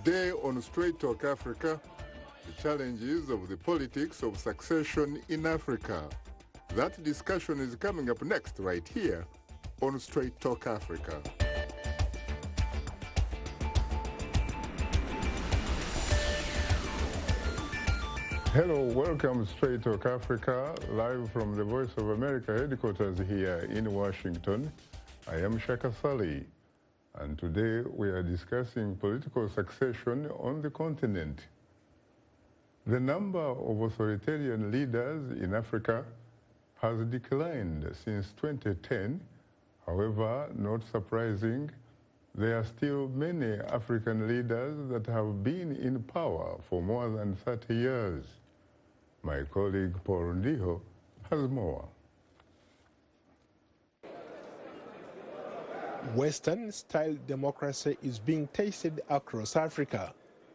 Today on Straight Talk Africa, the challenges of the politics of succession in Africa. That discussion is coming up next right here on Straight Talk Africa. Hello, welcome to Straight Talk Africa, live from the Voice of America headquarters here in Washington. I am Shaka Ssali, and today we are discussing political succession on the continent. The number of authoritarian leaders in Africa has declined since 2010. However, not surprising, there are still many African leaders that have been in power for more than 30 years. My colleague Paul Ndiho has more. Western-style democracy is being tasted across Africa,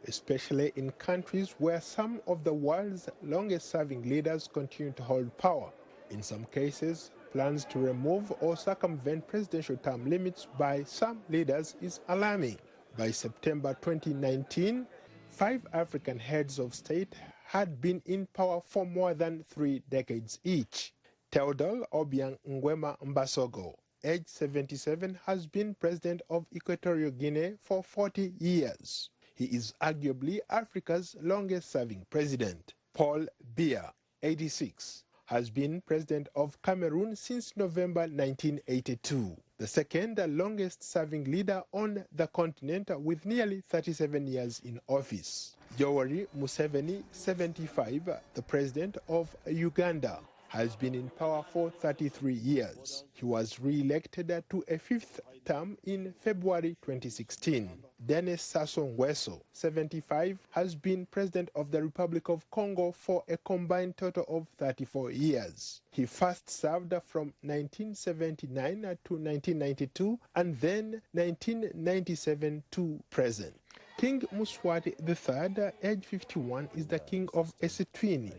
especially in countries where some of the world's longest-serving leaders continue to hold power. In some cases, plans to remove or circumvent presidential term limits by some leaders is alarming. By September 2019, 5 African heads of state had been in power for more than 3 decades each. Theodore Obiang Nguema Mbasogo, age 77, has been president of Equatorial Guinea for 40 years. He is arguably Africa's longest-serving president. Paul Biya, 86, has been president of Cameroon since November 1982, the second longest-serving leader on the continent with nearly 37 years in office. Yoweri Museveni, 75, the president of Uganda, has been in power for 33 years. He was re-elected to a 5th term in February 2016. Denis Sassou Nguesso, 75, has been president of the Republic of Congo for a combined total of 34 years. He first served from 1979 to 1992 and then 1997 to present. King Mswati III, age 51, is the king of Eswatini,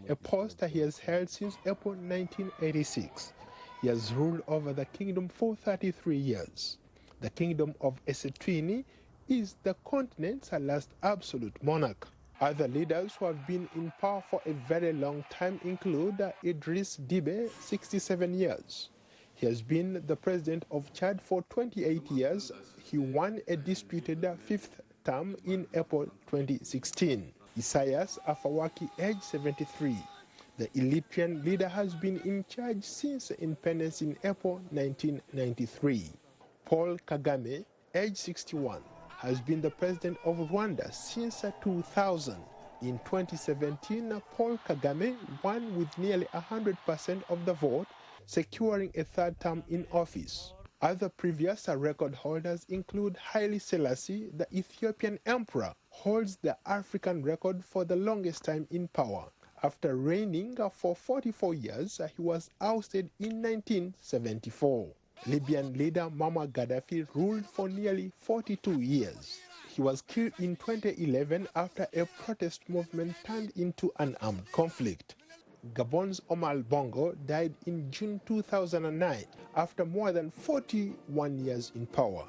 a post he has held since April 1986. He has ruled over the kingdom for 33 years. The kingdom of Eswatini is the continent's last absolute monarch. Other leaders who have been in power for a very long time include Idriss Déby, 67 years. He has been the president of Chad for 28 years. He won a disputed 5th term in April 2016. Isaias Afwerki, age 73. The Eritrean leader has been in charge since independence in April 1993. Paul Kagame, age 61, has been the president of Rwanda since 2000. In 2017, Paul Kagame won with nearly 100% of the vote, securing a 3rd term in office. Other previous record holders include Haile Selassie, the Ethiopian emperor, holds the African record for the longest time in power. After reigning for 44 years, he was ousted in 1974. Libyan leader Muammar Gaddafi ruled for nearly 42 years. He was killed in 2011 after a protest movement turned into an armed conflict. Gabon's Omar Bongo died in June 2009 after more than 41 years in power.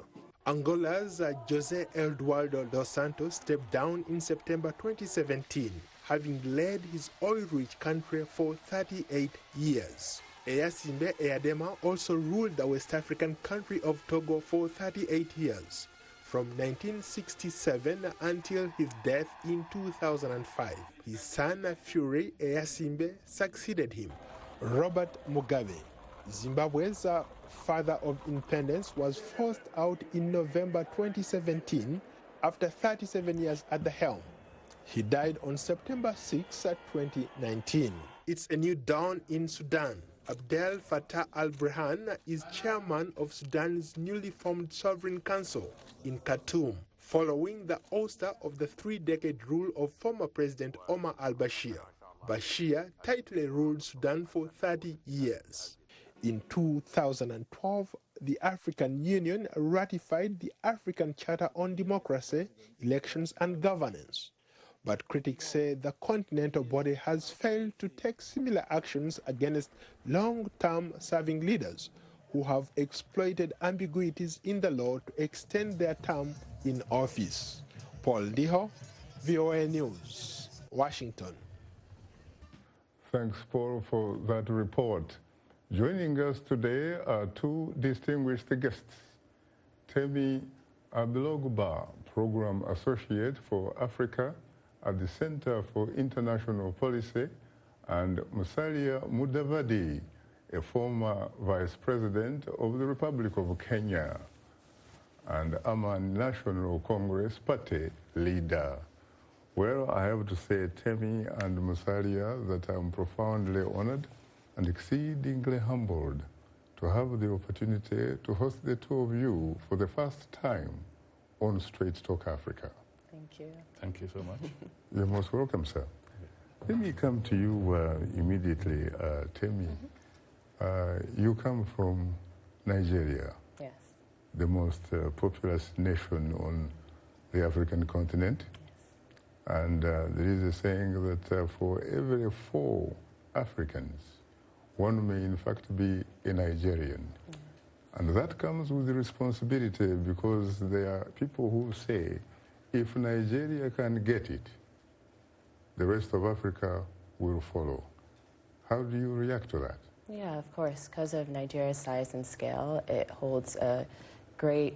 Angola's José Eduardo dos Santos stepped down in September 2017, having led his oil-rich country for 38 years. Eyasimbe Eyadema also ruled the West African country of Togo for 38 years, from 1967 until his death in 2005. His son, Fury Eyasimbe, succeeded him. Robert Mugabe, Zimbabwe's father of independence, was forced out in November 2017 after 37 years at the helm. He died on September 6, 2019. It's a new dawn in Sudan. Abdel Fattah al-Burhan is chairman of Sudan's newly formed Sovereign Council in Khartoum, following the ouster of the 3-decade rule of former President Omar al-Bashir. Bashir tightly ruled Sudan for 30 years. In 2012, the African Union ratified the African Charter on Democracy, Elections and Governance. But critics say the continental body has failed to take similar actions against long-term serving leaders who have exploited ambiguities in the law to extend their term in office. Paul Diho, VOA News, Washington. Thanks, Paul, for that report. Joining us today are two distinguished guests. Temi Ibirogba Program Associate for Africa at the Center for International Policy, and Musalia Mudavadi, a former Vice President of the Republic of Kenya and Amani National Congress Party leader. Well, I have to say, Temi and Musalia, that I'm profoundly honored and exceedingly humbled to have the opportunity to host the two of you for the first time on Straight Talk Africa. Thank you. Thank you so much. You're most welcome, sir. Let me come to you immediately, Temi. You come from Nigeria, Yes. the most populous nation on the African continent. Yes. And there is a saying that for every 4 Africans, one may in fact be a Nigerian. And that comes with the responsibility, because there are people who say, if Nigeria can get it, the rest of Africa will follow. How do you react to that? Yeah, of course. Because of Nigeria's size and scale, it holds a great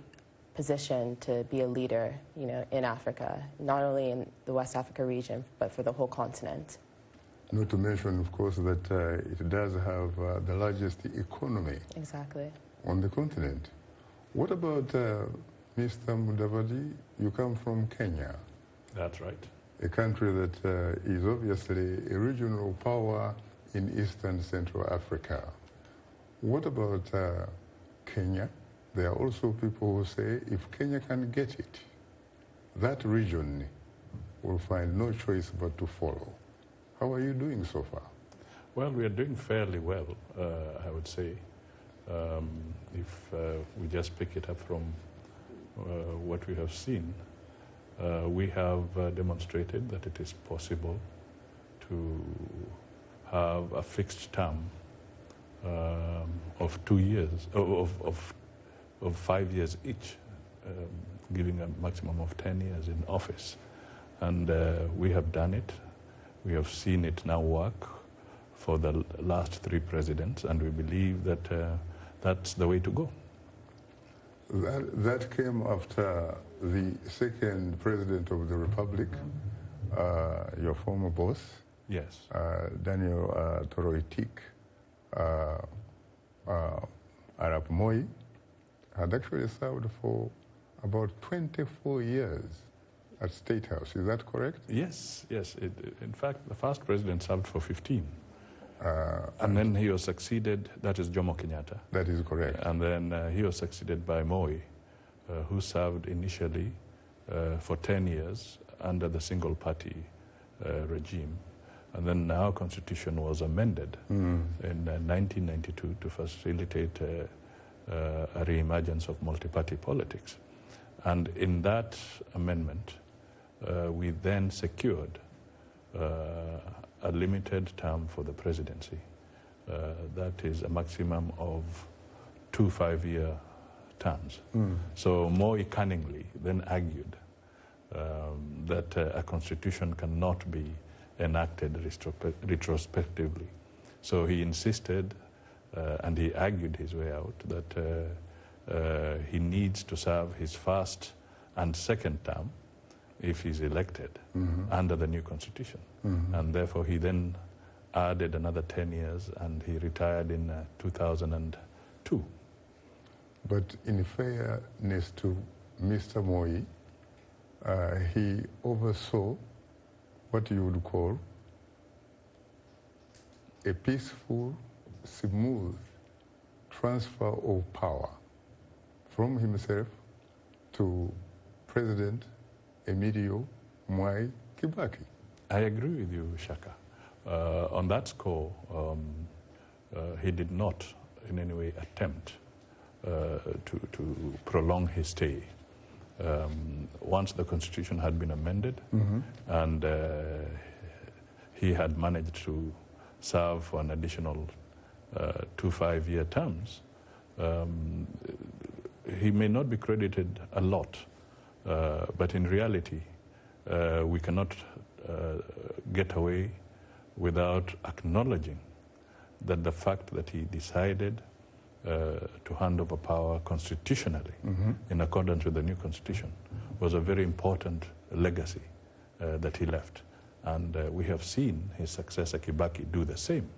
position to be a leader, in Africa, not only in the West Africa region, but for the whole continent. Not to mention, of course, that it does have the largest economy Exactly. on the continent. What about Mr. Mudavadi? You come from Kenya, That's right. a country that is obviously a regional power in Eastern Central Africa. What about Kenya? There are also people who say if Kenya can get it, that region will find no choice but to follow. How are you doing so far? Well, we are doing fairly well, I would say. If we just pick it up from what we have seen, we have demonstrated that it is possible to have a fixed term of 2 years, of 5 years each, giving a maximum of 10 years in office. And we have done it. We have seen it now work for the last 3 presidents, and we believe that that's the way to go. That came after the second president of the Republic, your former boss, Yes. Daniel Toroitik Arap Moi, had actually served for about 24 years at State House. Is that correct? Yes, yes. In fact, the first president served for 15. And then he was succeeded, that is Jomo Kenyatta. That is correct. And then he was succeeded by Moi, who served initially for 10 years under the single party regime. And then our constitution was amended in 1992 to facilitate a re-emergence of multi-party politics. And in that amendment, we then secured a limited term for the presidency. That is a maximum of 2 5-year terms. So Moi cunningly then argued that a constitution cannot be enacted retrospectively. So he insisted, and he argued his way out, that he needs to serve his first and second term if he's elected under the new constitution. And therefore he then added another 10 years, and he retired in 2002. But in fairness to Mr. Moi, he oversaw what you would call a peaceful, smooth transfer of power from himself to President Emilio Mwai Kibaki. I agree with you, Shaka. On that score, he did not in any way attempt to prolong his stay. Once the constitution had been amended and he had managed to serve for an additional 2 5-year terms, he may not be credited a lot, but in reality, we cannot get away without acknowledging that the fact that he decided to hand over power constitutionally in accordance with the new constitution was a very important legacy that he left. And we have seen his successor Kibaki do the same.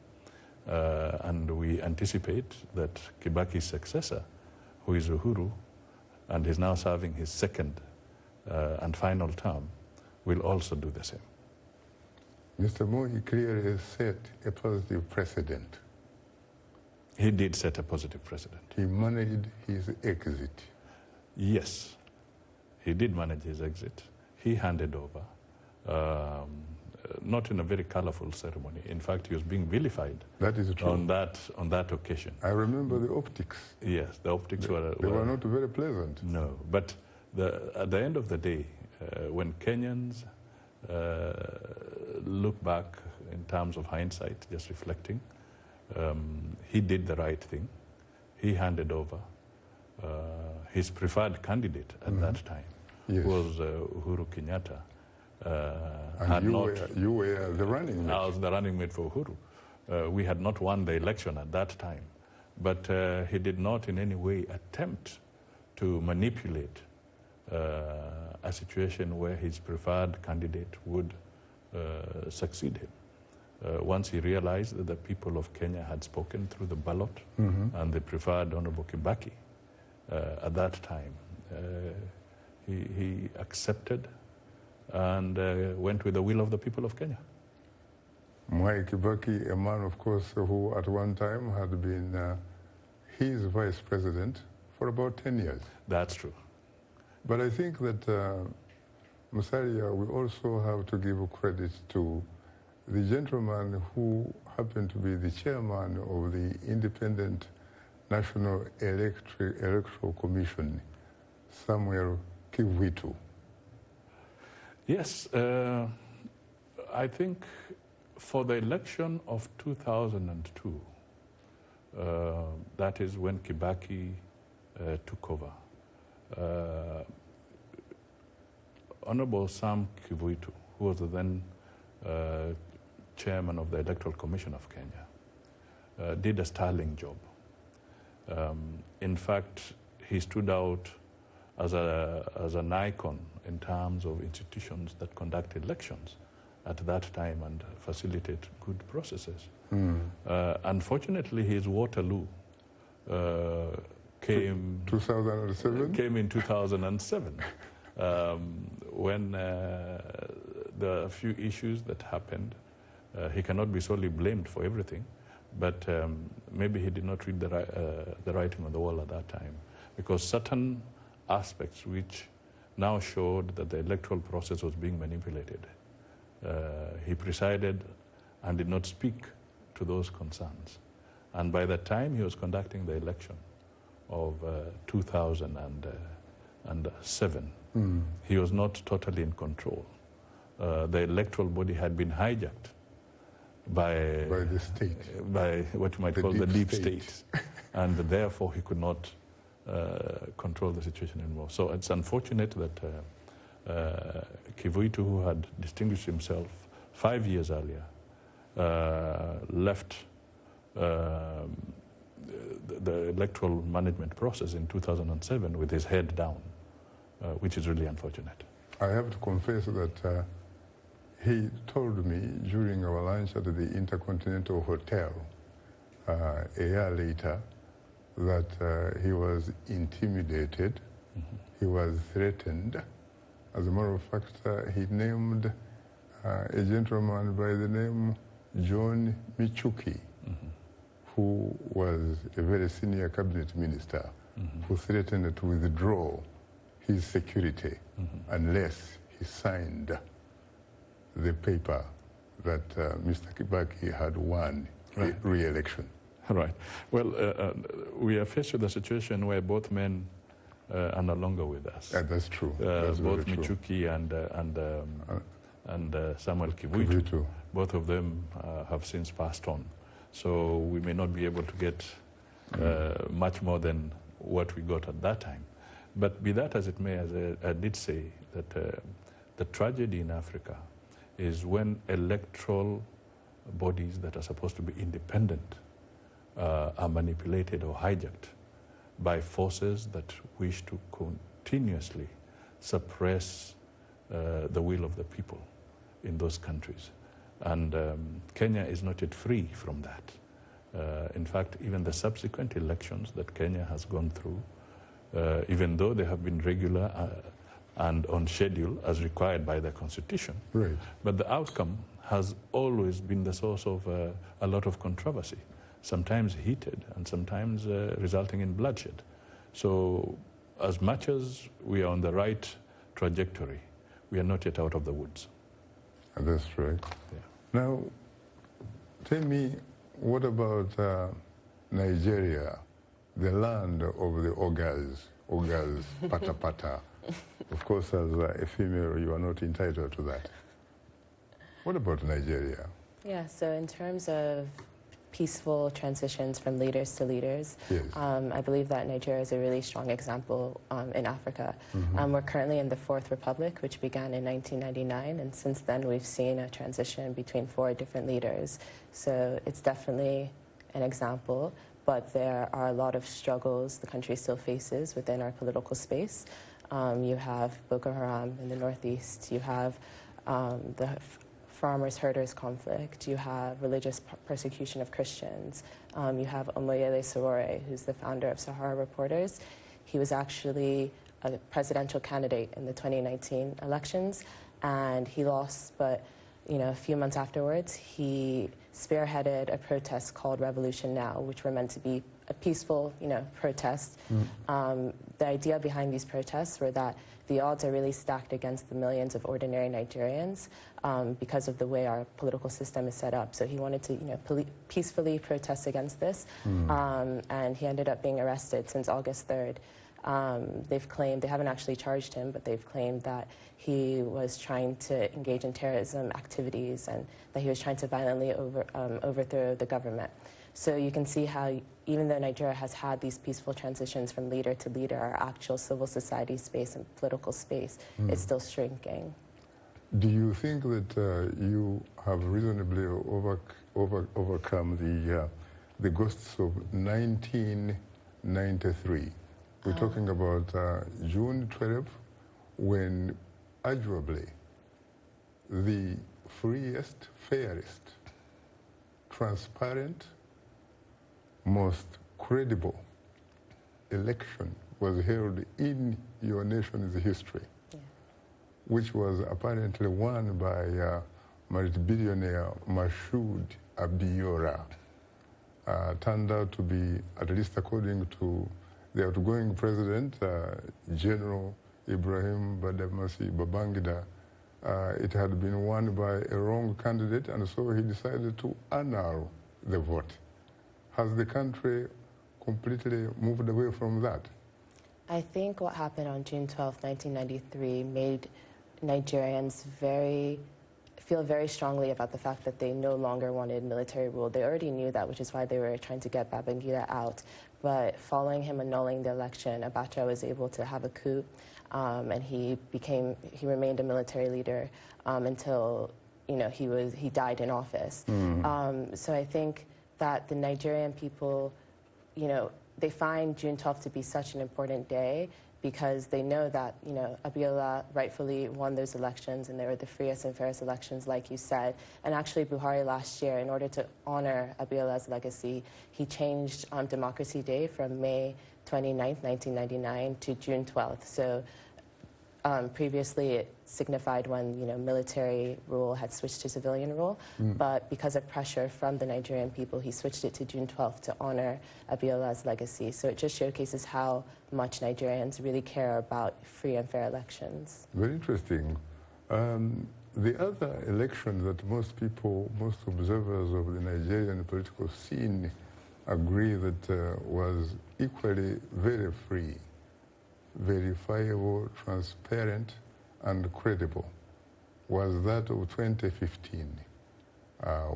And we anticipate that Kibaki's successor, who is Uhuru, and is now serving his second and final term, will also do the same. Mr. Moi clearly set a positive precedent. He did set a positive precedent. He managed his exit. Yes, he did manage his exit. He handed over, not in a very colorful ceremony. In fact, he was being vilified. That is true. On that occasion. I remember the optics. Yes, the optics were not very pleasant. No, but at the end of the day, when Kenyans look back in terms of hindsight, just reflecting, he did the right thing. He handed over. His preferred candidate at that time was Uhuru Kenyatta. You were the running mate. I was the running mate for Uhuru. We had not won the election at that time, but he did not in any way attempt to manipulate a situation where his preferred candidate would succeed him. Once he realized that the people of Kenya had spoken through the ballot and they preferred Honorable Kibaki, at that time, he accepted and went with the will of the people of Kenya. Mwai Kibaki, a man, of course, who at one time had been his vice president for about 10 years. That's true. But I think that, Musalia, we also have to give credit to the gentleman who happened to be the chairman of the Independent National Electoral Commission, Samuel Kivuitu. Yes, I think for the election of 2002, that is when Kibaki took over, Honorable Sam Kivuitu, who was then chairman of the Electoral Commission of Kenya, did a sterling job. In fact, he stood out as an icon in terms of institutions that conduct elections at that time and facilitate good processes. Unfortunately, his Waterloo came 2007? Came in 2007 when there are a few issues that happened. He cannot be solely blamed for everything, but maybe he did not read the writing on the wall at that time, because certain aspects which now showed that the electoral process was being manipulated, he presided and did not speak to those concerns. And by the time he was conducting the election of 2007, he was not totally in control. The electoral body had been hijacked by the state, by what you might call the deep state, and therefore he could not control the situation anymore. So it's unfortunate that Kivuitu, who had distinguished himself 5 years earlier, left the electoral management process in 2007 with his head down, which is really unfortunate. I have to confess that he told me during our lunch at the Intercontinental Hotel a year later that he was intimidated, he was threatened. As a matter of fact, he named a gentleman by the name John Michuki, who was a very senior cabinet minister, who threatened to withdraw his security unless he signed the paper that Mr. Kibaki had won re-election. Right. Well, we are faced with a situation where both men are no longer with us. That's true. That's both very true. Michuki and Samuel Kivuitu, both of them have since passed on. So we may not be able to get much more than what we got at that time. But be that as it may, as I did say, that The tragedy in Africa is when electoral bodies that are supposed to be independent are manipulated or hijacked by forces that wish to continuously suppress the will of the people in those countries. And Kenya is not yet free from that. In fact, even the subsequent elections that Kenya has gone through, even though they have been regular and on schedule as required by the Constitution, right, but the outcome has always been the source of a lot of controversy, sometimes heated and sometimes resulting in bloodshed. So as much as we are on the right trajectory, we are not yet out of the woods. That's right. Yeah. Now, tell me, what about Nigeria, the land of the ogres, pata pata? Of course, as a female, you are not entitled to that. What about Nigeria? Yeah, so in terms of peaceful transitions from leaders to leaders, yes. I believe that Nigeria is a really strong example in Africa. We're currently in the Fourth Republic, which began in 1999, and since then we've seen a transition between 4 different leaders. So it's definitely an example, but there are a lot of struggles the country still faces within our political space. You have Boko Haram in the northeast, you have the farmers-herders conflict, you have religious persecution of Christians, you have Omoyele Sowore, who's the founder of Sahara Reporters. He was actually a presidential candidate in the 2019 elections, and he lost, but a few months afterwards, he spearheaded a protest called Revolution Now, which were meant to be a peaceful, protest. The idea behind these protests were that the odds are really stacked against the millions of ordinary Nigerians because of the way our political system is set up. So he wanted to, peacefully protest against this, and he ended up being arrested since August 3rd. They've claimed, they haven't actually charged him, but they've claimed that he was trying to engage in terrorism activities and that he was trying to violently overthrow the government. So you can see how, even though Nigeria has had these peaceful transitions from leader to leader, our actual civil society space and political space is still shrinking. Do you think that you have reasonably overcome the ghosts of 1993? We're talking about June 12th, when arguably the freest, fairest, transparent, most credible election was held in your nation's history, which was apparently won by multi-billionaire Mashoud Abiola. Turned out to be, at least according to the outgoing president, General Ibrahim Badamasi Babangida, it had been won by a wrong candidate, and so he decided to annul the vote. Has the country completely moved away from that? I think what happened on June 12, 1993 made Nigerians feel very strongly about the fact that they no longer wanted military rule. They already knew that, which is why they were trying to get Babangida out. But following him annulling the election, Abacha was able to have a coup, and he remained a military leader until he died in office. So I think that the Nigerian people, they find June 12th to be such an important day because they know that, Abiola rightfully won those elections, and they were the freest and fairest elections, like you said. And actually, Buhari last year, in order to honor Abiola's legacy, he changed Democracy Day from May 29th, 1999 to June 12th. So previously, it signified when, military rule had switched to civilian rule. But because of pressure from the Nigerian people, he switched it to June 12th to honor Abiola's legacy. So it just showcases how much Nigerians really care about free and fair elections. Very interesting. The other election that most observers of the Nigerian political scene agree that was equally very free, verifiable, transparent, and credible, was that of 2015,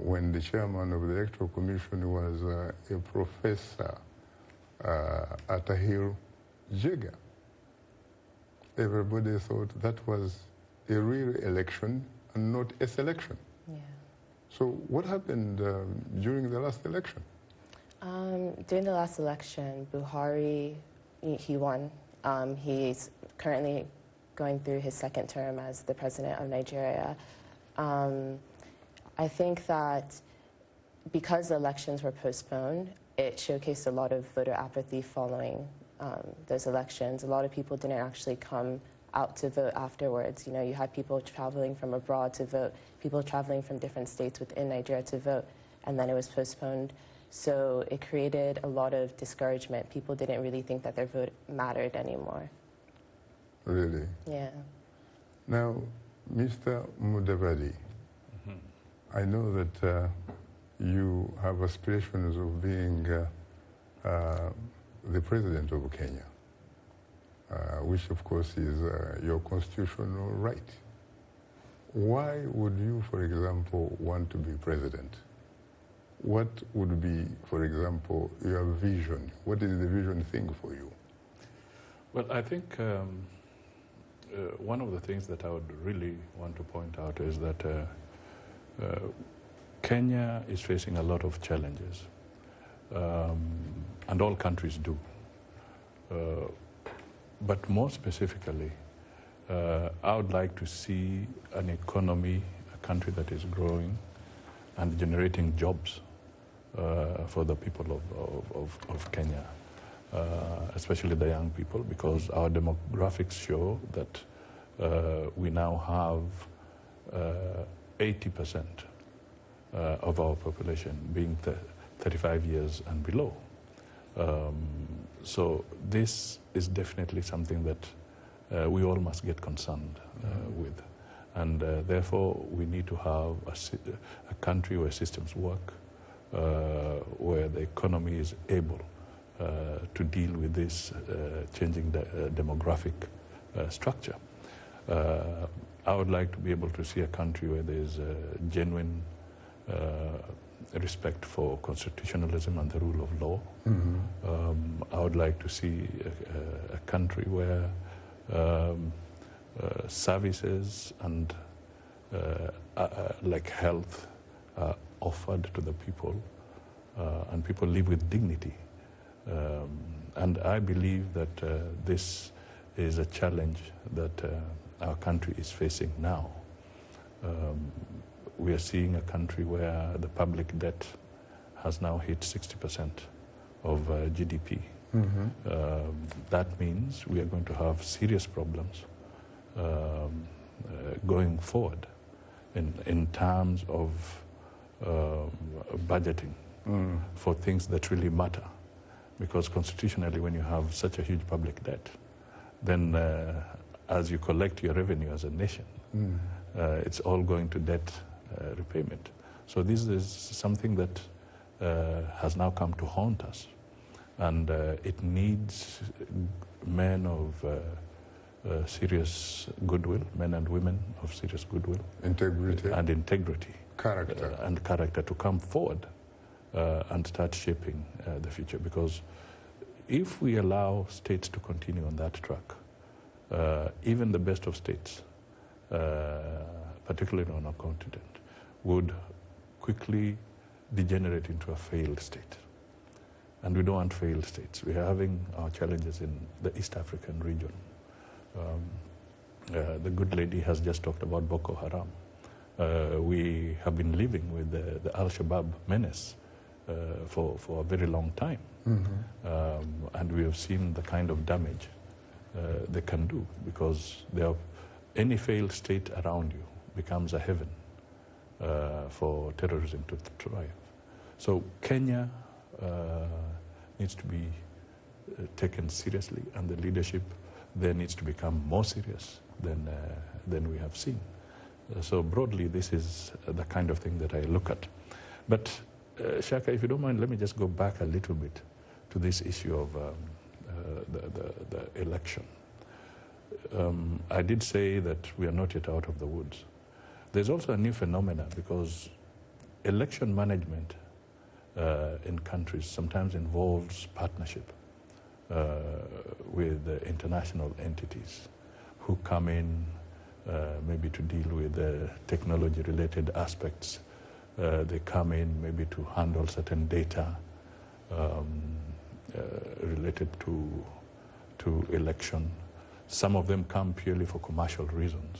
when the chairman of the Electoral Commission was a Professor Atahir Jega. Everybody thought that was a real election and not a selection. Yeah. So what happened during the last election? During the last election, Buhari, he won. He's currently going through his second term as the president of Nigeria. I think that because the elections were postponed, it showcased a lot of voter apathy following those elections. A lot of people didn't actually come out to vote afterwards. You know, you had people traveling from abroad to vote, people traveling from different states within Nigeria to vote, and then it was postponed. So it created a lot of discouragement. People didn't really think that their vote mattered anymore. Really? Yeah. Now, Mr. Mudavadi, I know that you have aspirations of being the president of Kenya, which of course is your constitutional right. Why would you, for example, want to be president? What would be, for example, your vision? What is the vision thing for you? Well, I think one of the things that I would really want to point out is that Kenya is facing a lot of challenges, and all countries do. But more specifically, I would like to see an economy, a country that is growing and generating jobs for the people of Kenya, especially the young people, because our demographics show that we now have 80% of our population being 35 years and below. So this is definitely something that we all must get concerned with. And therefore, we need to have a country where systems work, where the economy is able to deal with this changing demographic structure. I would like to be able to see a country where there is genuine respect for constitutionalism and the rule of law. I would like to see a country where services and like health are offered to the people, and people live with dignity. And I believe that this is a challenge that our country is facing now. We are seeing a country where the public debt has now hit 60% of GDP. That means we are going to have serious problems going forward in terms of budgeting for things that really matter. Because constitutionally, when you have such a huge public debt, then as you collect your revenue as a nation, it's all going to debt repayment. So this is something that has now come to haunt us. And it needs men of serious goodwill, men and women of serious goodwill. Integrity. And integrity. Character. And character to come forward and start shaping the future. Because if we allow states to continue on that track, even the best of states, particularly on our continent, would quickly degenerate into a failed state. And we don't want failed states. We are having our challenges in the East African region. The good lady has just talked about Boko Haram. We have been living with the Al-Shabaab menace for a very long time. And we have seen the kind of damage they can do, because any failed state around you becomes a heaven for terrorism to thrive. So Kenya needs to be taken seriously, and the leadership there needs to become more serious than we have seen. So broadly, this is the kind of thing that I look at. But Shaka, if you don't mind, let me just go back a little bit to this issue of the election. I did say that we are not yet out of the woods. There's also a new phenomenon, because election management in countries sometimes involves partnership with international entities who come in maybe to deal with technology-related aspects. They come in maybe to handle certain data related to election. Some of them come purely for commercial reasons.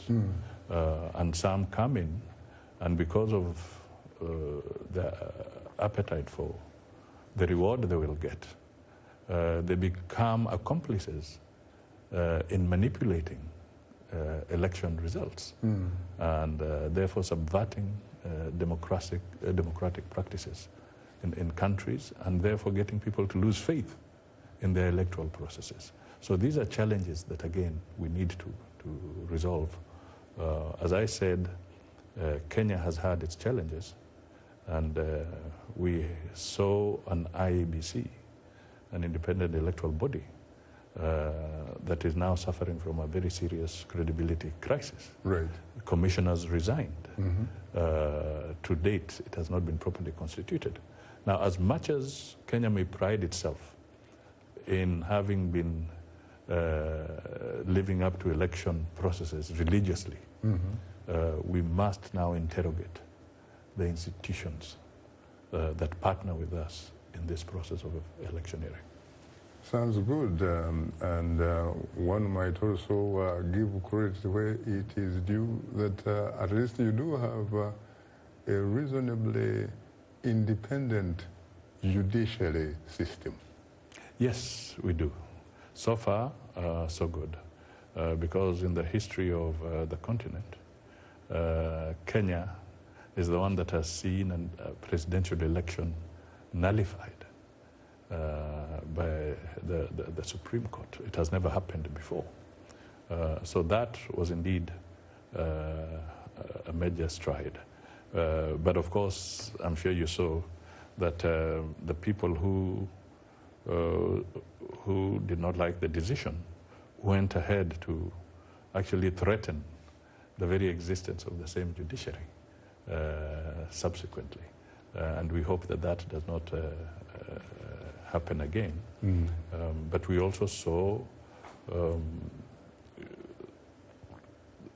And some come in, and because of the appetite for the reward they will get, they become accomplices in manipulating election results and therefore subverting democratic practices in countries, and therefore getting people to lose faith in their electoral processes. So these are challenges that, again, we need to resolve. As I said, Kenya has had its challenges, and we saw an IEBC, an independent electoral body, that is now suffering from a very serious credibility crisis. Right. Commissioners resigned. To date, it has not been properly constituted. Now, as much as Kenya may pride itself in having been living up to election processes religiously, we must now interrogate the institutions that partner with us in this process of electioneering. Sounds good, and one might also give credit where it is due that at least you do have a reasonably independent judiciary system. Yes, we do. So far, so good. Because in the history of the continent, Kenya is the one that has seen a presidential election nullified by the Supreme Court. It has never happened before. So that was indeed a major stride. But of course, I'm sure you saw that the people who did not like the decision went ahead to actually threaten the very existence of the same judiciary subsequently. And we hope that that does not happen again. But we also saw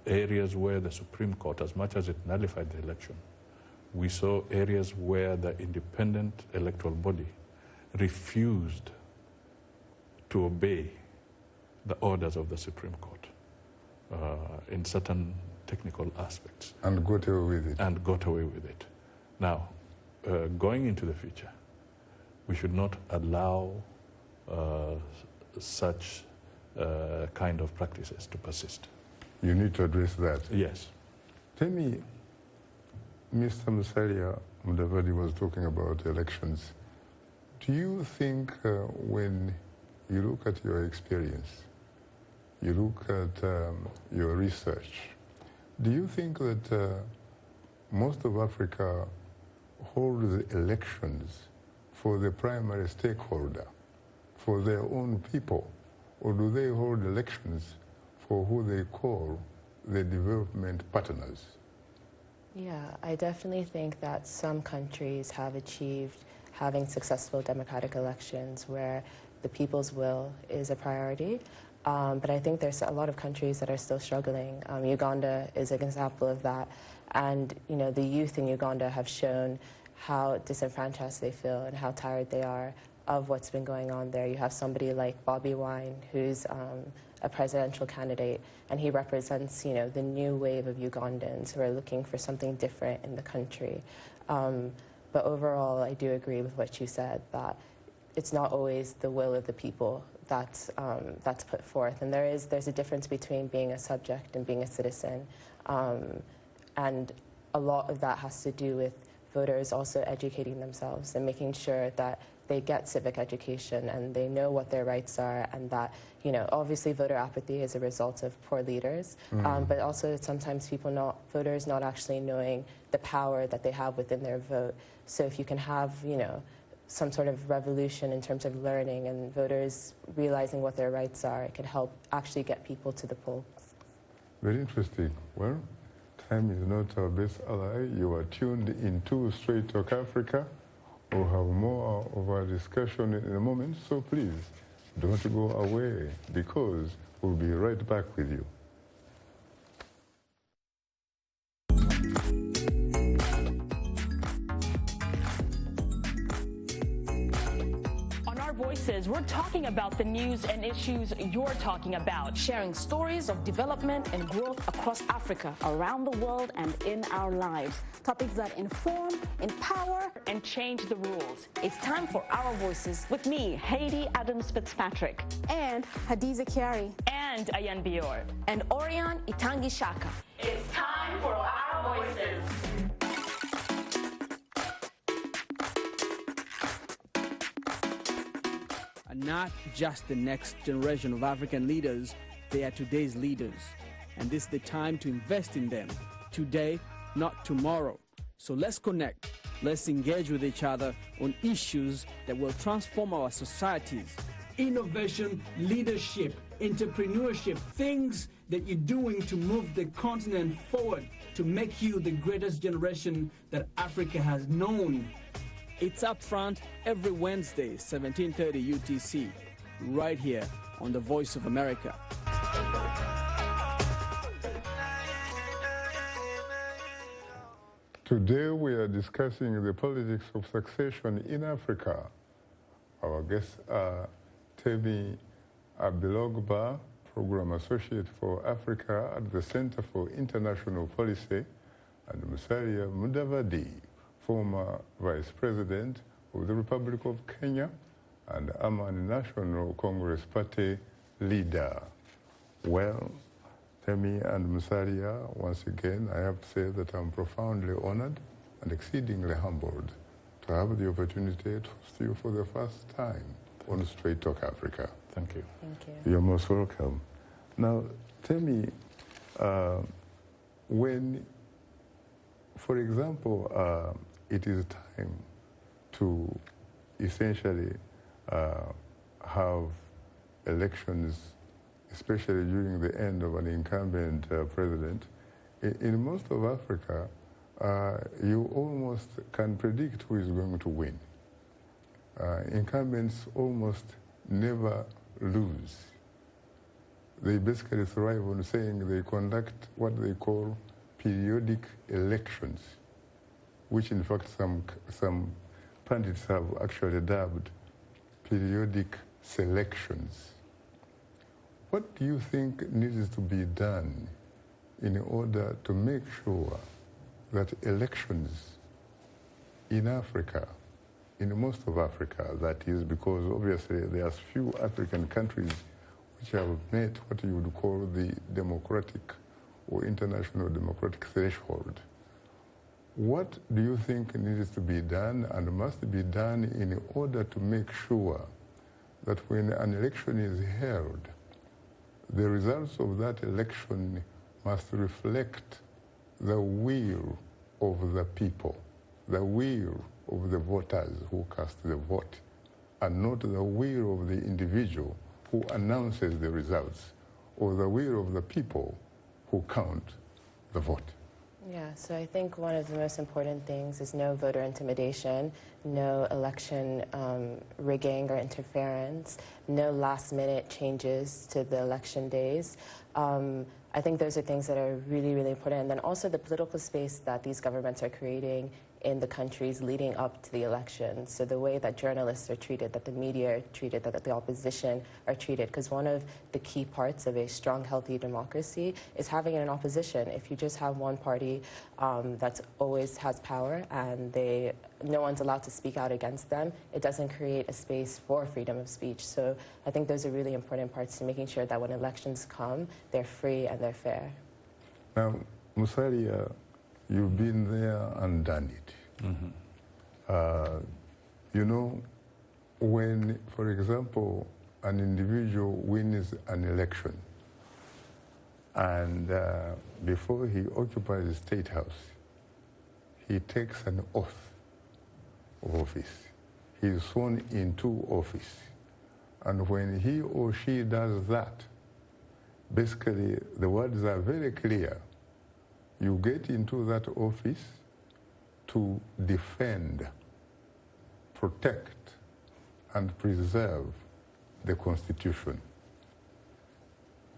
areas where the Supreme Court, as much as it nullified the election, we saw areas where the independent electoral body refused to obey the orders of the Supreme Court in certain technical aspects. And got away with it. And got away with it. Now, going into the future, we should not allow such kind of practices to persist. You need to address that. Yes. Tell me, Mr. Musalia Mudavadi was talking about elections. Do you think when you look at your experience, you look at your research, do you think that most of Africa holds elections for the primary stakeholder, for their own people, or do they hold elections for who they call the development partners? Yeah, I definitely think that some countries have achieved having successful democratic elections where the people's will is a priority. But I think there's a lot of countries that are still struggling. Uganda is an example of that. And, you know, the youth in Uganda have shown how disenfranchised they feel and how tired they are of what's been going on there. You have somebody like Bobby Wine, who's a presidential candidate, and he represents, you know, the new wave of Ugandans who are looking for something different in the country. But overall, I do agree with what you said, that it's not always the will of the people that's put forth. And there's a difference between being a subject and being a citizen. And a lot of that has to do with voters also educating themselves and making sure that they get civic education and they know what their rights are, and that, you know, obviously voter apathy is a result of poor leaders, but also sometimes voters not actually knowing the power that they have within their vote. So if you can have, you know, some sort of revolution in terms of learning and voters realizing what their rights are, it can help actually get people to the polls. Very interesting. Well, time is not our best ally. You are tuned into Straight Talk Africa. We'll have more of our discussion in a moment, so please don't go away, because we'll be right back with you. Voices, we're talking about the news and issues you're talking about. Sharing stories of development and growth across Africa, around the world, and in our lives. Topics that inform, empower, and change the rules. It's time for Our Voices. With me, Haiti Adams Fitzpatrick. And Hadiza Kiari. And Ayan Bior. And Orion Itangi Shaka. It's time for Our Voices. Not just the next generation of African leaders, they are today's leaders. And this is the time to invest in them. Today, not tomorrow. So let's connect. Let's engage with each other on issues that will transform our societies. Innovation, leadership, entrepreneurship, things that you're doing to move the continent forward, to make you the greatest generation that Africa has known. It's Up Front every Wednesday, 1730 UTC, right here on the Voice of America. Today we are discussing the politics of succession in Africa. Our guests are Temi Ibirogba Program Associate for Africa at the Center for International Policy, and Musalia Mudavadi, former Vice President of the Republic of Kenya and Amani National Congress Party leader. Well, Temi and Musalia, once again, I have to say that I'm profoundly honored and exceedingly humbled to have the opportunity to host you for the first time on Straight Talk Africa. Thank you. Thank you. You're most welcome. Now, Temi, when, for example, it is time to essentially have elections, especially during the end of an incumbent president. In most of Africa, you almost can predict who is going to win. Incumbents almost never lose. They basically thrive on saying they conduct what they call periodic elections, which in fact some pundits have actually dubbed periodic selections. What do you think needs to be done in order to make sure that elections in Africa, in most of Africa, that is, because obviously there are few African countries which have met what you would call the democratic or international democratic threshold. What do you think needs to be done and must be done in order to make sure that when an election is held, the results of that election must reflect the will of the people, the will of the voters who cast the vote, and not the will of the individual who announces the results, or the will of the people who count the vote? Yeah, so I think one of the most important things is no voter intimidation, no election rigging or interference, no last-minute changes to the election days. I think those are things that are really, really important. And then also the political space that these governments are creating in the countries leading up to the election. So the way that journalists are treated, that the media are treated, that the opposition are treated. Because one of the key parts of a strong, healthy democracy is having an opposition. If you just have one party that always has power and no one's allowed to speak out against them, it doesn't create a space for freedom of speech. So I think those are really important parts to making sure that when elections come, they're free and they're fair. Now, Musalia, you've been there and done it. Mm-hmm. You know, when, for example, an individual wins an election and before he occupies the State House, he takes an oath of office. He is sworn into office. And when he or she does that, basically the words are very clear. You get into that office to defend, protect, and preserve the Constitution.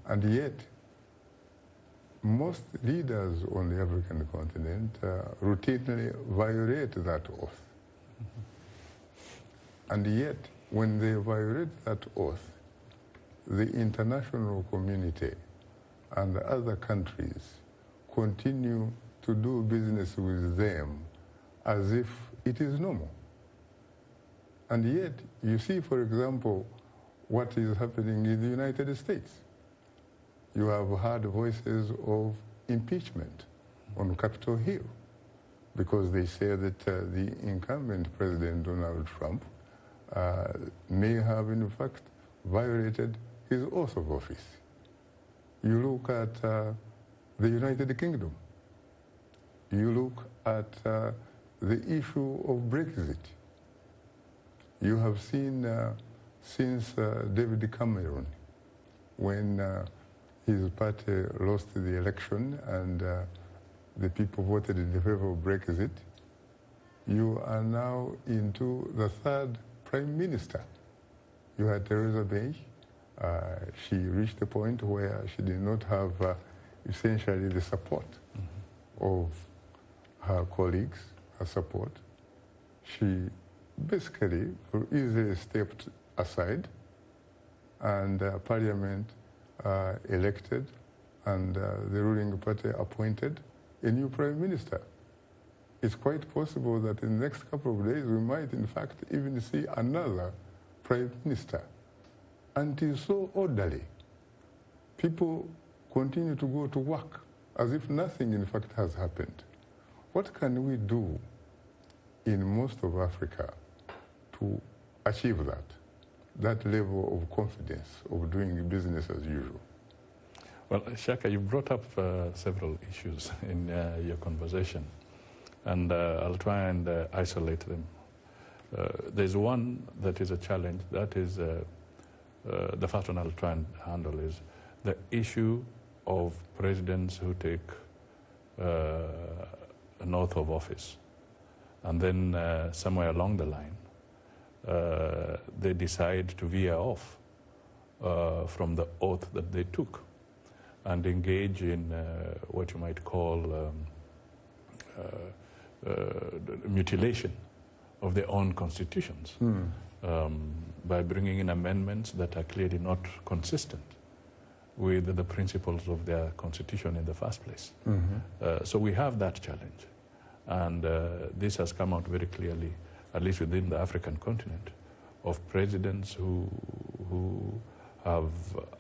And yet, most leaders on the African continent routinely violate that oath. And yet, when they violate that oath, the international community and other countries continue to do business with them as if it is normal. And yet, you see, for example, what is happening in the United States. You have heard voices of impeachment on Capitol Hill because they say that the incumbent President Donald Trump may have, in fact, violated his oath of office. You look at the United Kingdom. You look at the issue of Brexit. You have seen since David Cameron, when his party lost the election and the people voted in favor of Brexit, you are now into the third prime minister. You had Theresa May. She reached a point where she did not have essentially the support of her colleagues, her support. She basically easily stepped aside, and Parliament elected, and the ruling party appointed a new prime minister. It's quite possible that in the next couple of days we might, in fact, even see another prime minister. And it is so orderly. People continue to go to work as if nothing, in fact, has happened. What can we do in most of Africa to achieve that level of confidence of doing business as usual? Well, Shaka, you brought up several issues in your conversation, and I'll try and isolate them. There's one that is a challenge. That is the first one I'll try and handle is the issue of presidents who take an oath of office, and then somewhere along the line, they decide to veer off from the oath that they took and engage in what you might call mutilation of their own constitutions by bringing in amendments that are clearly not consistent with the principles of their constitution in the first place. So we have that challenge. And this has come out very clearly, at least within the African continent, of presidents who have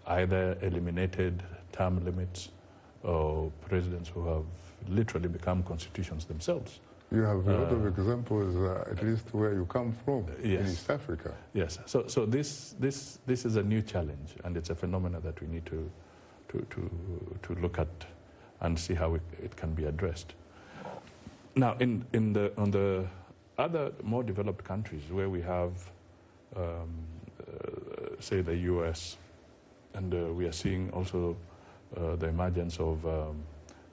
either eliminated term limits or presidents who have literally become constitutions themselves. You have a lot of examples, at least where you come from, in East Africa. Yes. So this is a new challenge, and it's a phenomenon that we need to look at and see how it can be addressed. Now, on the other more developed countries where we have, say, the U.S., and we are seeing also the emergence of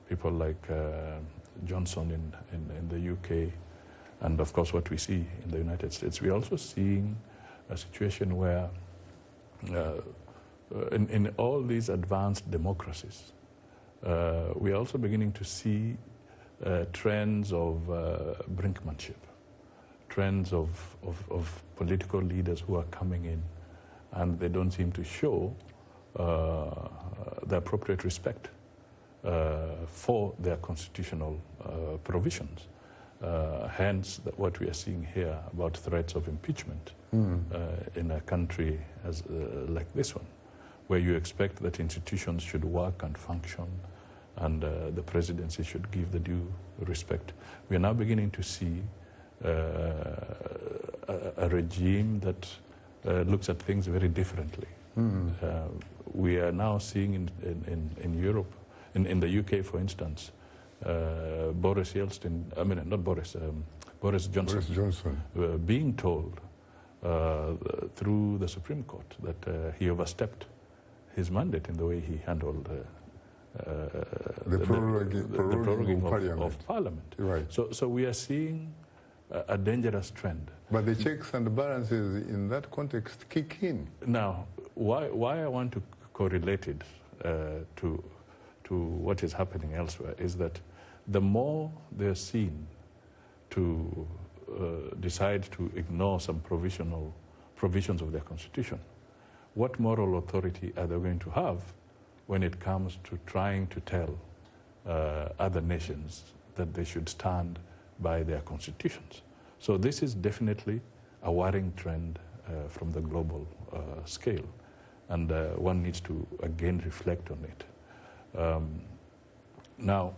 people like Johnson in the UK, and of course what we see in the United States. We're also seeing a situation where in all these advanced democracies, we're also beginning to see trends of brinkmanship, trends of political leaders who are coming in, and they don't seem to show the appropriate respect for their constitutional provisions. Hence, what we are seeing here about threats of impeachment in a country like this one, where you expect that institutions should work and function and the presidency should give the due respect. We are now beginning to see a regime that looks at things very differently. We are now seeing in Europe, in the UK, for instance, Boris Johnson being told through the Supreme Court that he overstepped his mandate in the way he handled the proroguing of Parliament. Right. So we are seeing a dangerous trend. But the checks and balances in that context kick in. Now, why I want to correlate it to to what is happening elsewhere is that the more they're seen to decide to ignore some provisions of their constitution, what moral authority are they going to have when it comes to trying to tell other nations that they should stand by their constitutions? So this is definitely a worrying trend from the global scale, and one needs to again reflect on it. Now,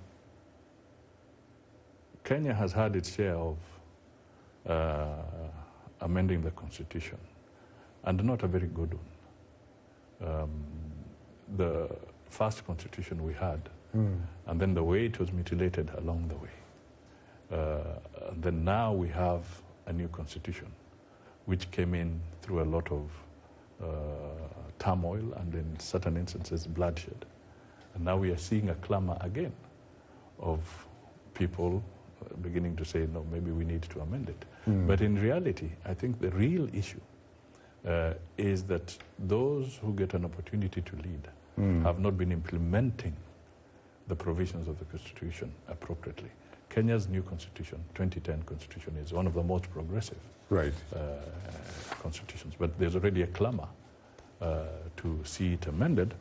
Kenya has had its share of amending the constitution, and not a very good one. The first constitution we had, and then the way it was mutilated along the way. And then now we have a new constitution, which came in through a lot of turmoil and in certain instances bloodshed. And now we are seeing a clamor again of people beginning to say, no, maybe we need to amend it. But in reality, I think the real issue is that those who get an opportunity to lead have not been implementing the provisions of the Constitution appropriately. Kenya's new constitution, 2010 constitution, is one of the most progressive constitutions, but there's already a clamor to see it amended,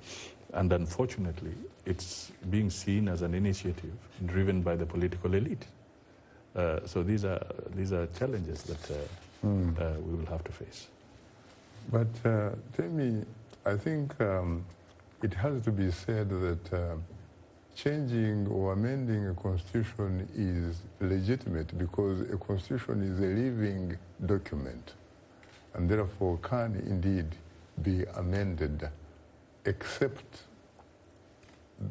and unfortunately it's being seen as an initiative driven by the political elite. So these are challenges that we will have to face. But Temi, I think it has to be said that changing or amending a constitution is legitimate because a constitution is a living document and therefore can indeed be amended, except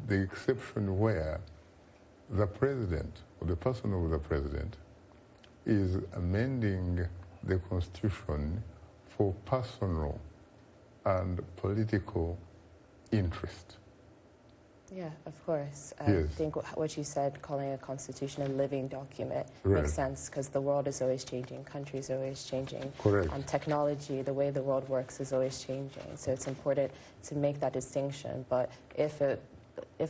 the exception where the president or the person of the president is amending the constitution for personal and political interest. Yeah, of course. Yes. I think what you said, calling a constitution a living document, makes sense because the world is always changing, countries are always changing. Correct. Technology, the way the world works is always changing. So it's important to make that distinction. But if a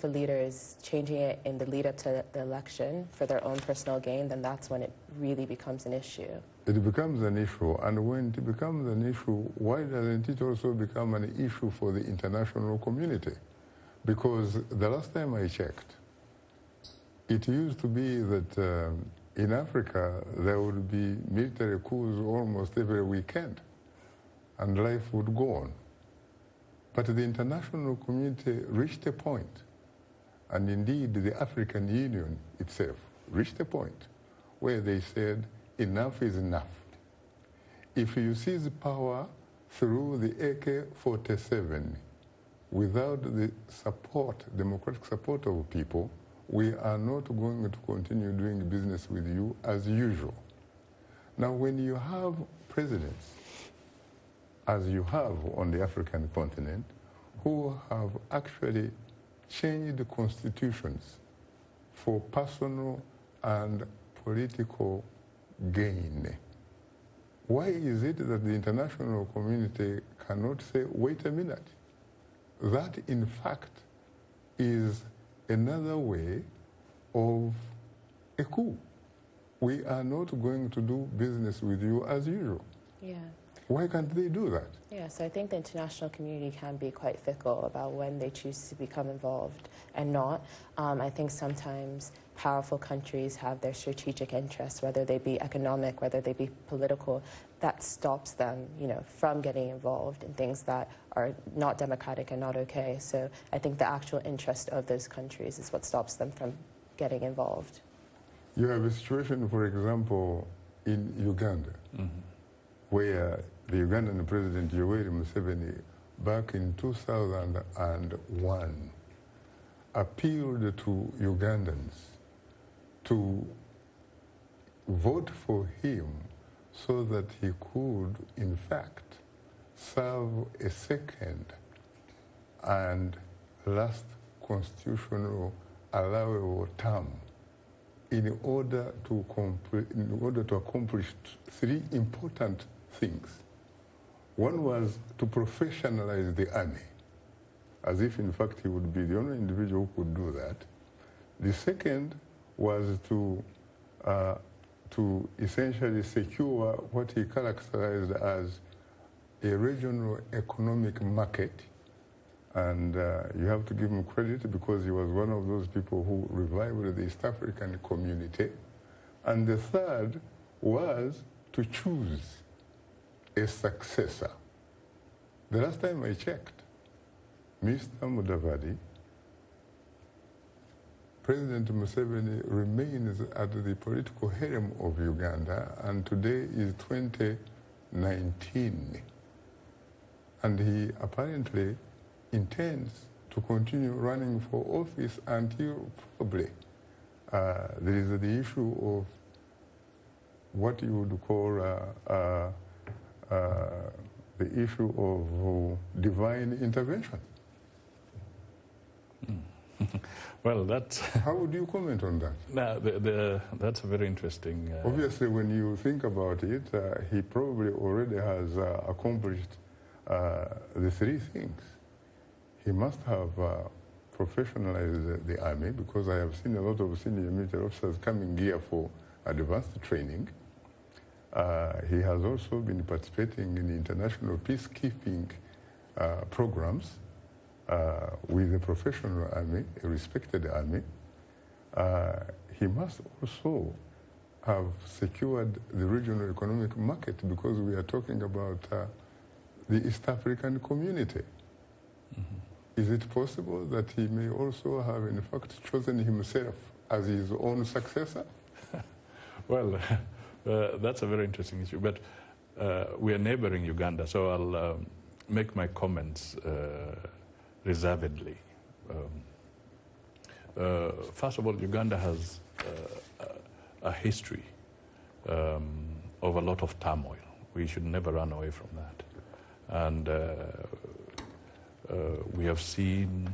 leader is changing it in the lead up to the election for their own personal gain, then that's when it really becomes an issue. It becomes an issue, and when it becomes an issue, why doesn't it also become an issue for the international community? Because the last time I checked, it used to be that in Africa there would be military coups almost every weekend, and life would go on. But the international community reached a point, and indeed the African Union itself reached a point where they said, enough is enough. If you seize power through the AK-47, without the support, democratic support of people, we are not going to continue doing business with you as usual. Now, when you have presidents, as you have on the African continent, who have actually changed the constitutions for personal and political gain, why is it that the international community cannot say, wait a minute? That, in fact, is another way of a coup. We are not going to do business with you as usual. Yeah. Why can't they do that? Yeah, so I think the international community can be quite fickle about when they choose to become involved and not. I think sometimes powerful countries have their strategic interests, whether they be economic, whether they be political, that stops them, from getting involved in things that are not democratic and not okay. So I think the actual interest of those countries is what stops them from getting involved. You have a situation, for example, in Uganda, where the Ugandan President Yoweri Museveni, back in 2001, appealed to Ugandans to vote for him so that he could, in fact, serve a second and last constitutional allowable term in order to accomplish three important things. One was to professionalize the army. as if in fact he would be the only individual who could do that. The second was to essentially secure what he characterized as a regional economic market. And you have to give him credit because he was one of those people who revived the East African community. And the third was to choose a successor. The last time I checked, Mr. Mudavadi, President Museveni remains at the political helm of Uganda, and today is 2019. And he apparently intends to continue running for office until probably there is the issue of what you would call the issue of divine intervention. Well, that's... How would you comment on that? That's a very interesting... Obviously, when you think about it, he probably already has accomplished the three things. He must have professionalized the army, because I have seen a lot of senior military officers coming here for advanced training. He has also been participating in international peacekeeping programs with a professional army, a respected army. He must also have secured the regional economic market, because we are talking about the East African community. Mm-hmm. Is it possible that he may also have, in fact, chosen himself as his own successor? Well, that's a very interesting issue. But we are neighboring Uganda, so I'll make my comments reservedly. First of all, Uganda has a history of a lot of turmoil. We should never run away from that. And we have seen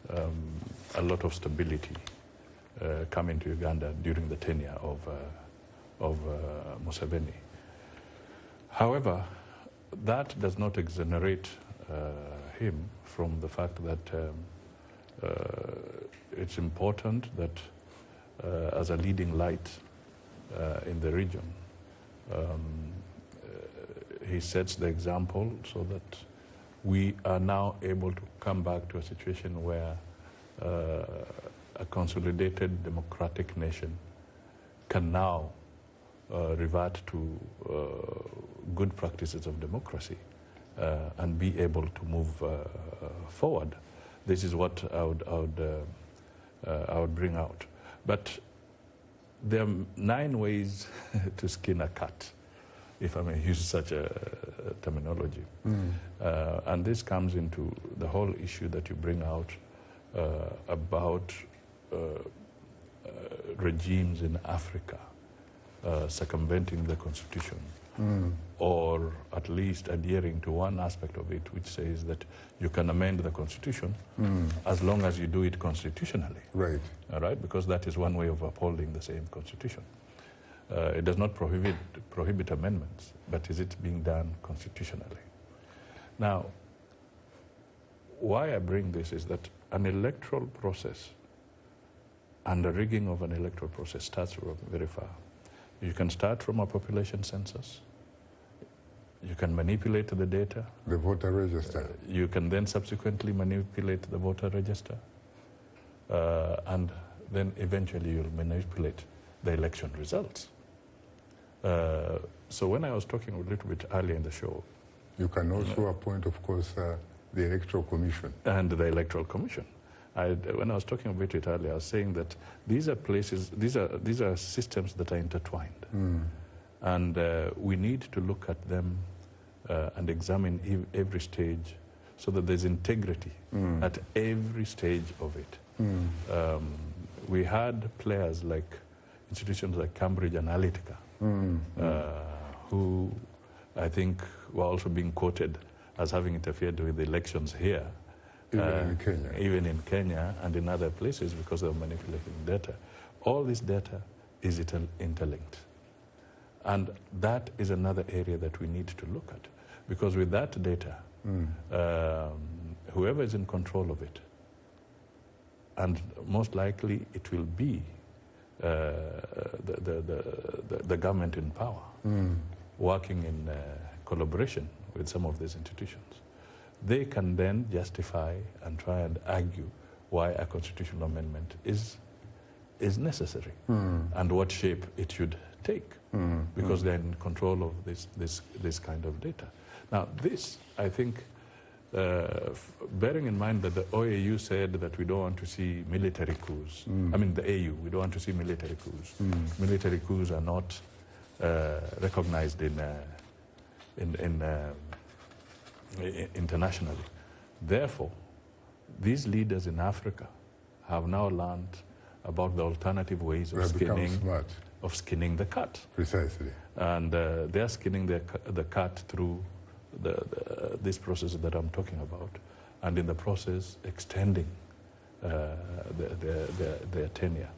a lot of stability come into Uganda during the tenure of Museveni. However, that does not exonerate him from the fact that it's important that as a leading light in the region, he sets the example so that we are now able to come back to a situation where a consolidated democratic nation can now revert to good practices of democracy and be able to move forward. This is what I would bring out. But there are 9 ways to skin a cat, if I may use such a terminology. And this comes into the whole issue that you bring out about regimes in Africa circumventing the constitution, or at least adhering to one aspect of it, which says that you can amend the constitution as long as you do it constitutionally. Right. All right? Because that is one way of upholding the same constitution. It does not prohibit amendments, but is it being done constitutionally? Now, why I bring this is that an electoral process and the rigging of an electoral process starts from very far. You can start from a population census. You can manipulate the data. The voter register. You can then subsequently manipulate the voter register. And then eventually you'll manipulate the election results. So when I was talking a little bit earlier in the show... You can also appoint, of course, the Electoral Commission. And the Electoral Commission. When I was talking about it earlier, I was saying that these are places, these are systems that are intertwined. And we need to look at them and examine every stage so that there's integrity at every stage of it. We had players like institutions like Cambridge Analytica, who I think were also being quoted as having interfered with the elections here. Even in Kenya and in other places because of manipulating data. All this data is interlinked. And that is another area that we need to look at. Because with that data, whoever is in control of it, and most likely it will be the government in power, working in collaboration with some of these institutions, they can then justify and try and argue why a constitutional amendment is necessary and what shape it should take, because they're in control of this kind of data. Now, this, I think, bearing in mind that the OAU said that we don't want to see military coups. I mean, the AU, we don't want to see military coups. Military coups are not recognized internationally. Therefore, these leaders in Africa have now learned about the alternative ways of skinning the cat. Precisely. And they're skinning the cat through this process that I'm talking about, and in the process extending their tenure.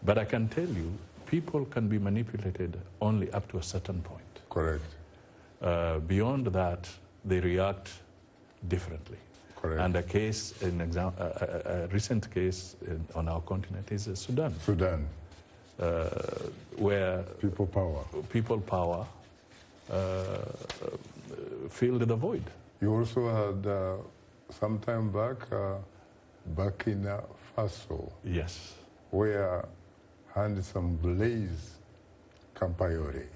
But I can tell you, people can be manipulated only up to a certain point. Correct. Beyond that, they react differently. Correct. And a case, a recent case on our continent is Sudan. Sudan. Where people power filled the void. You also had some time back Burkina Faso. Yes. Where handsome Blaise Compaoré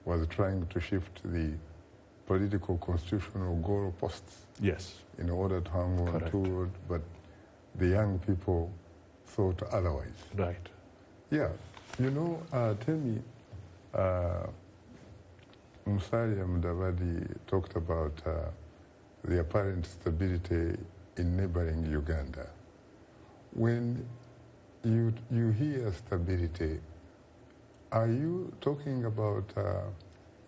was trying to shift the political constitutional goalposts. Yes. In order to hang on to it, but the young people thought otherwise. Right. Yeah. You know, Temi, Musalia Mudavadi talked about the apparent stability in neighboring Uganda. When you hear stability, are you talking about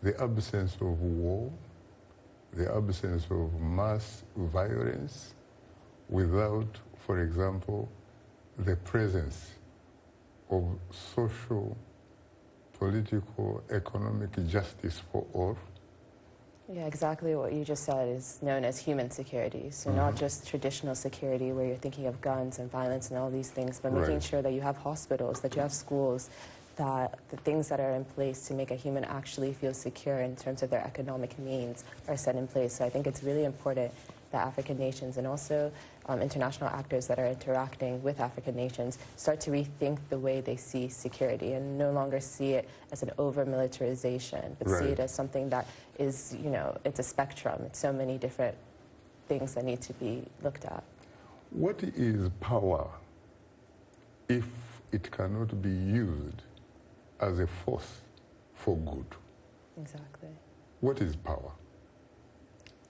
the absence of war, the absence of mass violence, without, for example, the presence of social, political, economic justice for all? Yeah, exactly what you just said is known as human security. So not just traditional security where you're thinking of guns and violence and all these things, but making sure that you have hospitals, that you have schools, that the things that are in place to make a human actually feel secure in terms of their economic means are set in place. So I think it's really important that African nations and also international actors that are interacting with African nations start to rethink the way they see security and no longer see it as an over-militarization, but see it as something that is, you know, it's a spectrum. It's so many different things that need to be looked at. What is power if it cannot be used as a force for good? Exactly. What is power?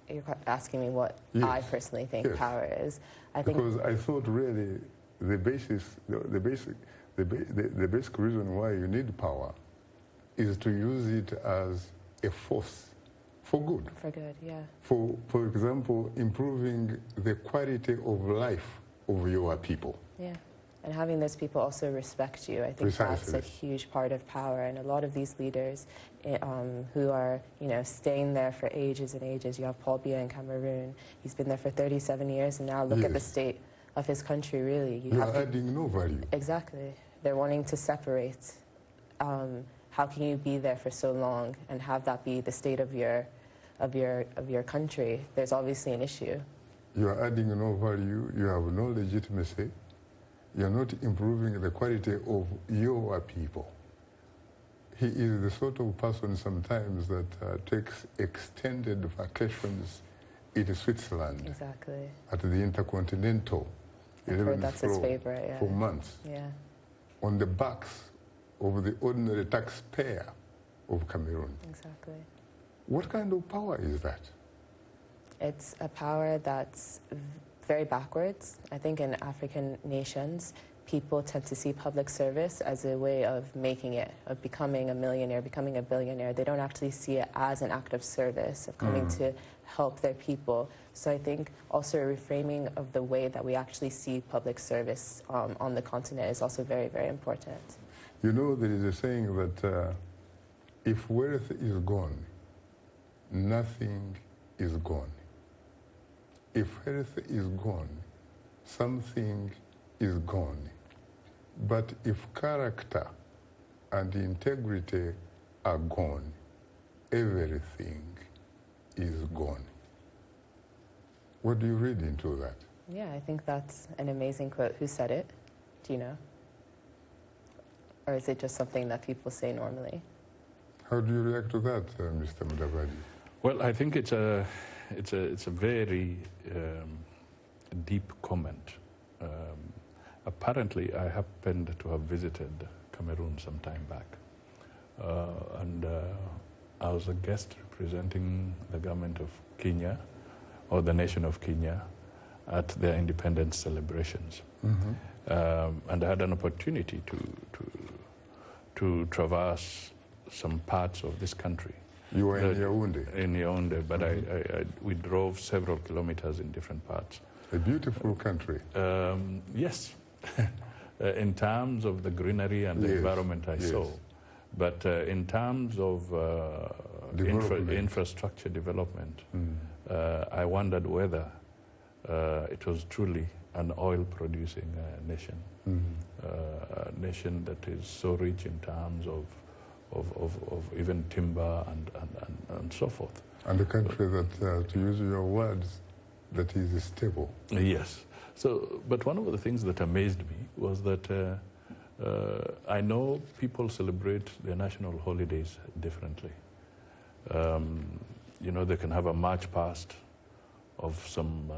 You're asking me what I personally think power is. Because I thought really the basic reason why you need power is to use it as a force for good. For good, yeah. For example, improving the quality of life of your people. Yeah. And having those people also respect you, I think that's a huge part of power. And a lot of these leaders who are, you know, staying there for ages and ages. You have Paul Biya in Cameroon. He's been there for 37 years, and now look at the state of his country, really. You are adding no value. Exactly. They're wanting to separate. How can you be there for so long and have that be the state of your country? There's obviously an issue. You are adding no value. You have no legitimacy. You're not improving the quality of your people. He is the sort of person sometimes that takes extended vacations in Switzerland. Exactly. At the Intercontinental. I've heard that's his favorite, for months. Yeah. On the backs of the ordinary taxpayer of Cameroon. Exactly. What kind of power is that? It's a power that's very backwards. I think in African nations, people tend to see public service as a way of making it, of becoming a millionaire, becoming a billionaire. They don't actually see it as an act of service, of coming to help their people. So I think also a reframing of the way that we actually see public service on the continent is also very, very important. You know, there is a saying that if wealth is gone, nothing is gone. if health is gone, something is gone. But if character and integrity are gone, everything is gone. What do you read into that? Yeah, I think that's an amazing quote. Who said it? Do you know? Or is it just something that people say normally? How do you react to that, Mr. Mudavadi? Well, I think it's a very deep comment. Apparently, I happened to have visited Cameroon some time back, and I was a guest representing the government of Kenya, or the nation of Kenya, at their independence celebrations. And I had an opportunity to traverse some parts of this country. You were in Yaoundé? In Yaoundé, but we drove several kilometers in different parts. A beautiful country. Yes, in terms of the greenery and the environment I saw. But in terms of infrastructure development, I wondered whether it was truly an oil-producing nation, a nation that is so rich in terms of even timber and so forth. And a country that, to use your words, that is stable. Yes. So, but one of the things that amazed me was that I know people celebrate their national holidays differently. You know, they can have a march past of some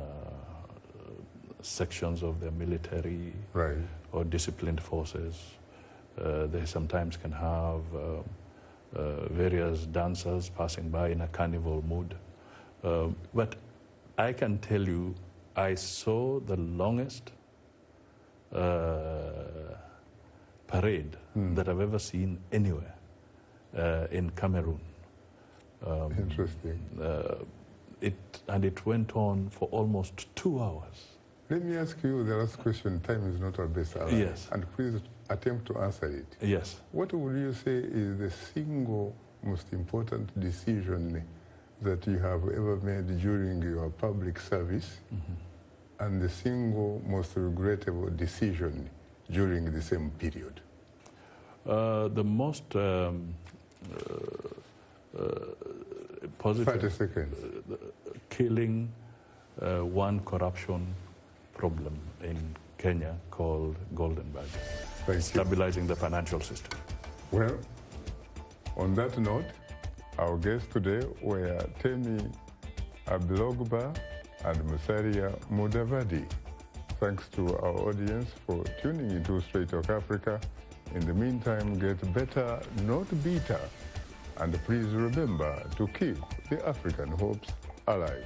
sections of their military or disciplined forces. They sometimes can have various dancers passing by in a carnival mood. But I can tell you, I saw the longest parade that I've ever seen anywhere in Cameroon. Interesting. And it went on for almost 2 hours. Let me ask you the last question. Time is not our best ally. Yes. And please attempt to answer it. Yes. What would you say is the single most important decision that you have ever made during your public service, and the single most regrettable decision during the same period? The most positive... 30 seconds. Killing one corruption problem in Kenya called Golden Badge. Stabilizing the financial system. Well, on that note, our guests today were Temi Ibirogba and Musalia Mudavadi. Thanks to our audience for tuning into Straight Talk Africa. In the meantime, get better, not bitter. And please remember to keep the African hopes alive.